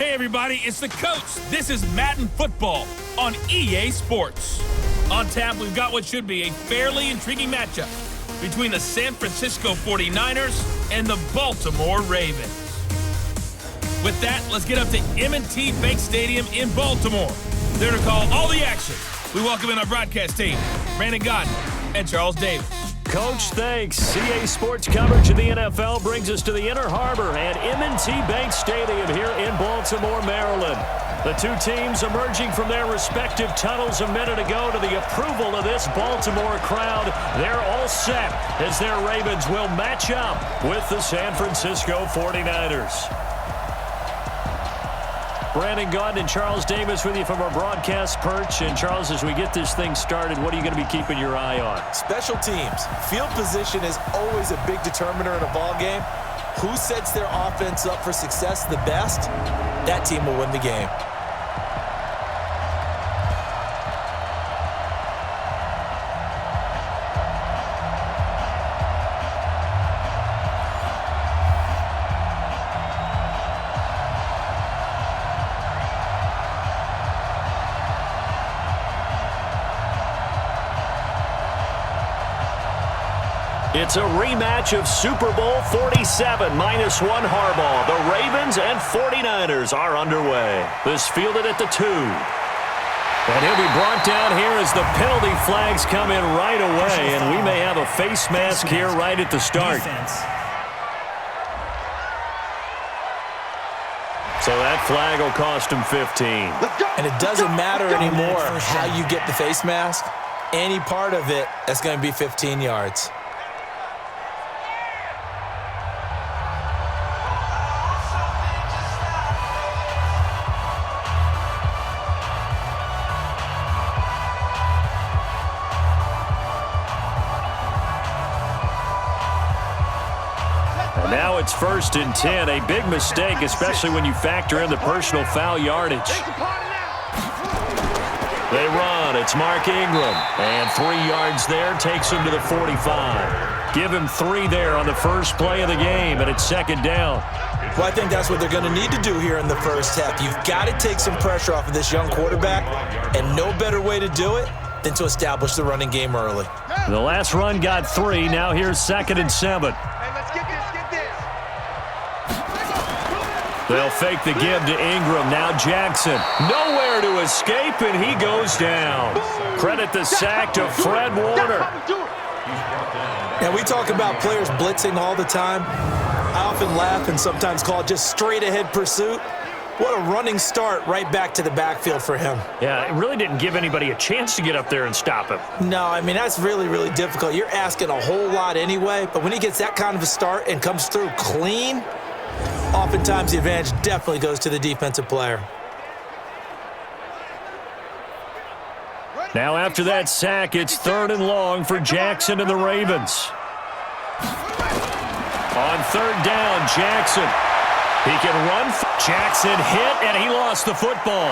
Hey everybody, it's the coach. This is Madden Football on EA Sports. On tap, we've got what should be a fairly intriguing matchup between the San Francisco 49ers and the Baltimore Ravens. With that, let's get up to M&T Bank Stadium in Baltimore. There to call all the action. We welcome in our broadcast team, Brandon Gaudin and Charles Davis. Coach, thanks. CA Sports coverage of the NFL brings us to the Inner Harbor at M&T Bank Stadium here in Baltimore, Maryland. The two teams emerging from their respective tunnels a minute ago to the approval of this Baltimore crowd. They're all set as their Ravens will match up with the San Francisco 49ers. Brandon Gaudin and Charles Davis with you from our broadcast perch. And Charles, as we get this thing started, what are you going to be keeping your eye on? Special teams. Field position is always a big determiner in a ball game. Who sets their offense up for success the best, that team will win the game. It's a rematch of Super Bowl 47 -1 Harbaugh. The Ravens and 49ers are underway. This fielded at the 2. And he'll be brought down here as the penalty flags come in right away. And we may have a face mask here right at the start. So that flag will cost him 15. And it doesn't matter anymore how you get the face mask. Any part of it, that's going to be 15 yards. Now it's 1st and 10, a big mistake, especially when you factor in the personal foul yardage. They run, it's Mark Ingram, and 3 yards there takes him to the 45. Give him 3 there on the first play of the game, and it's 2nd down. Well, I think that's what they're going to need to do here in the first half. You've got to take some pressure off of this young quarterback, and no better way to do it than to establish the running game early. The last run got 3, now here's 2nd and 7. They'll fake the give to Ingram. Now Jackson. Nowhere to escape, and he goes down. Credit the sack to Fred Warner. Now, we talk about players blitzing all the time. I often laugh and sometimes call it just straight-ahead pursuit. What a running start right back to the backfield for him. Yeah, it really didn't give anybody a chance to get up there and stop him. No, I mean, that's really, really difficult. You're asking a whole lot anyway, but when he gets that kind of a start and comes through clean, oftentimes the advantage definitely goes to the defensive player. Now after that sack, it's 3rd and long for Jackson and the Ravens. On 3rd down, Jackson. He can run. Jackson hit, and he lost the football.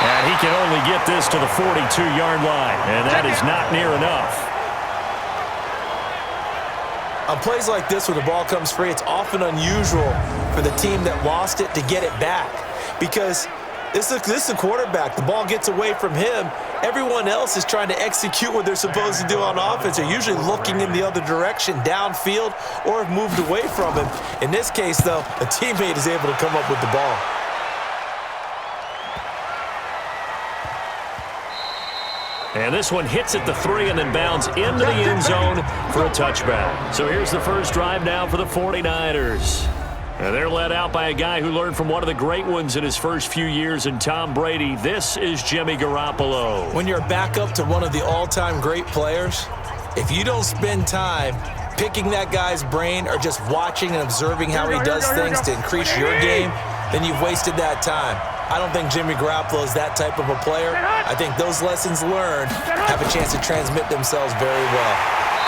And he can only get this to the 42-yard line, and that is not near enough. On plays like this where the ball comes free, it's often unusual for the team that lost it to get it back. Because this is a quarterback. The ball gets away from him. Everyone else is trying to execute what they're supposed to do on offense. They're usually looking in the other direction, downfield, or have moved away from him. In this case, though, a teammate is able to come up with the ball. And this one hits at the 3 and then bounds into the end zone for a touchback. So here's the first drive now for the 49ers. And they're led out by a guy who learned from one of the great ones in his first few years in Tom Brady. This is Jimmy Garoppolo. When you're a backup to one of the all-time great players, if you don't spend time picking that guy's brain or just watching and observing how he does things to increase your game, then you've wasted that time. I don't think Jimmy Garoppolo is that type of a player. I think those lessons learned have a chance to transmit themselves very well.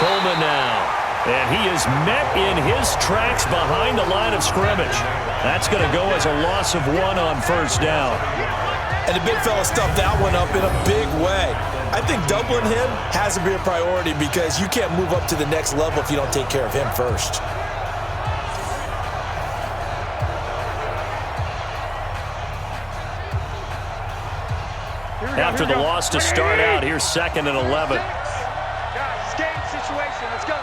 Coleman now. And he is met in his tracks behind the line of scrimmage. That's going to go as a loss of 1 on 1st down. And the big fella stuffed that one up in a big way. I think doubling him has to be a priority because you can't move up to the next level if you don't take care of him first. after the loss to start out. Here's 2nd and 11. Guys, game situation. Let's go.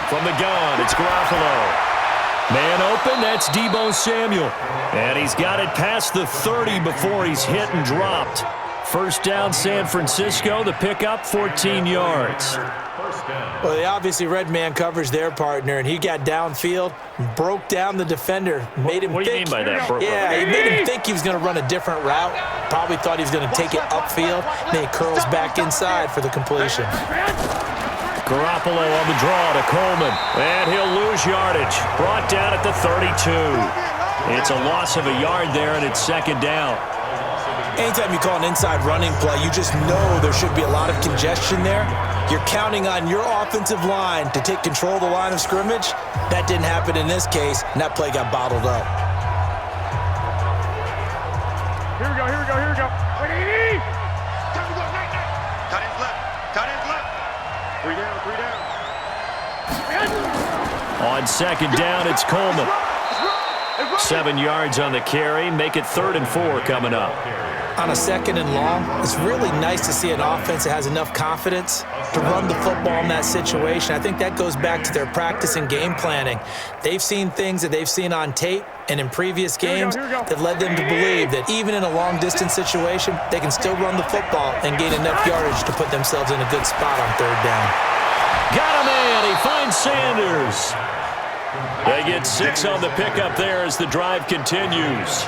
From the gun, it's Garoppolo. Man open, that's Deebo Samuel. And he's got it past the 30 before he's hit and dropped. First down, San Francisco. The pickup, 14 yards. Well, they obviously read man coverage their partner, and he got downfield, broke down the defender, made him What do you think. mean by that? Yeah, he made him think he was going to run a different route. Probably thought he was going to take it upfield. Then he curls back inside for the completion. Garoppolo on the draw to Coleman. And he'll lose yardage. Brought down at the 32. It's a loss of a yard there, and it's 2nd down. Anytime you call an inside running play, you just know there should be a lot of congestion there. You're counting on your offensive line to take control of the line of scrimmage. That didn't happen in this case, and that play got bottled up. Here we go. What do you need? Time to go. Night. Cut his left. 3 down. On 2nd down, it's Coleman. 7 yards on the carry. Make it 3rd and 4 coming up. On a 2nd and long, it's really nice to see an offense that has enough confidence to run the football in that situation. I think that goes back to their practice and game planning. They've seen things that they've seen on tape and in previous games that led them to believe that even in a long-distance situation, they can still run the football and gain enough yardage to put themselves in a good spot on 3rd down. Got a man. He finds Sanders. They get 6 on the pickup there as the drive continues.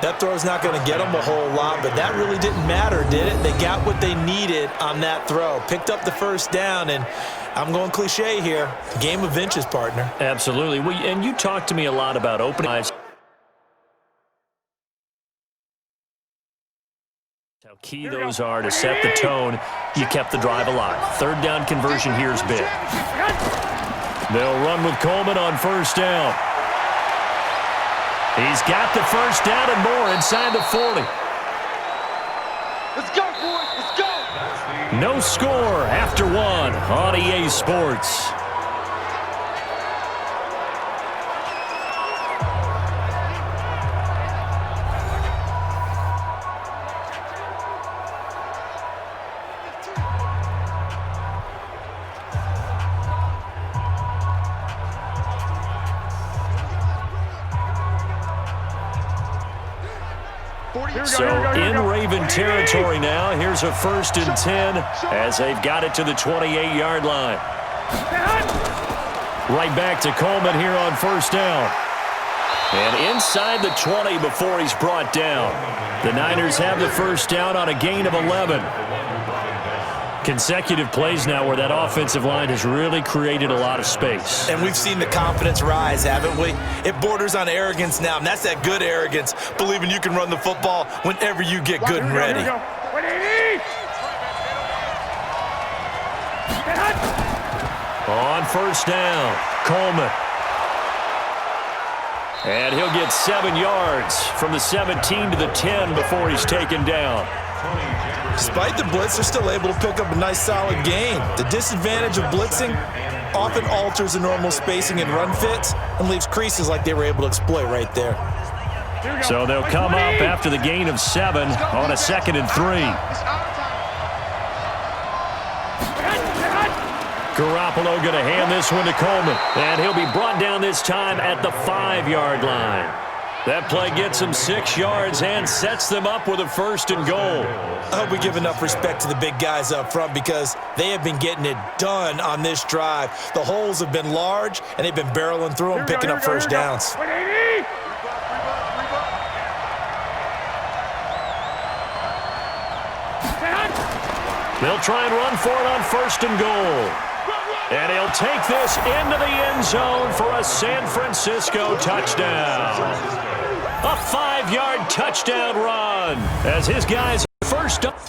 That throw's not going to get them a whole lot, but that really didn't matter, did it? They got what they needed on that throw. Picked up the 1st down, and I'm going cliche here. Game of inches, partner. Absolutely. And you talked to me a lot about opening eyes. How key those are to set the tone. You kept the drive alive. 3rd down conversion here is big. They'll run with Coleman on 1st down. He's got the 1st down and more inside the 40. Let's go, boys. Let's go. No score after 1 on EA Sports. So in Raven territory now, here's a 1st and 10 as they've got it to the 28-yard line. Right back to Coleman here on 1st down. And inside the 20 before he's brought down. The Niners have the 1st down on a gain of 11. Consecutive plays now where that offensive line has really created a lot of space. And we've seen the confidence rise, haven't we? It borders on arrogance now, and that's that good arrogance, believing you can run the football whenever you get good and ready. What do you need? On 1st down, Coleman. And he'll get 7 yards from the 17 to the 10 before he's taken down. Despite the blitz, they're still able to pick up a nice solid gain. The disadvantage of blitzing often alters the normal spacing and run fits and leaves creases like they were able to exploit right there. So they'll come up after the gain of 7 on a 2nd and 3. Garoppolo going to hand this one to Coleman. And he'll be brought down this time at the 5-yard line. That play gets them 6 yards and sets them up with a 1st and goal. I hope we give enough respect to the big guys up front because they have been getting it done on this drive. The holes have been large, and they've been barreling through them, picking up 1st downs. What do you need? They'll try and run for it on 1st and goal. And he'll take this into the end zone for a San Francisco touchdown. A 5-yard touchdown run as his guys first up.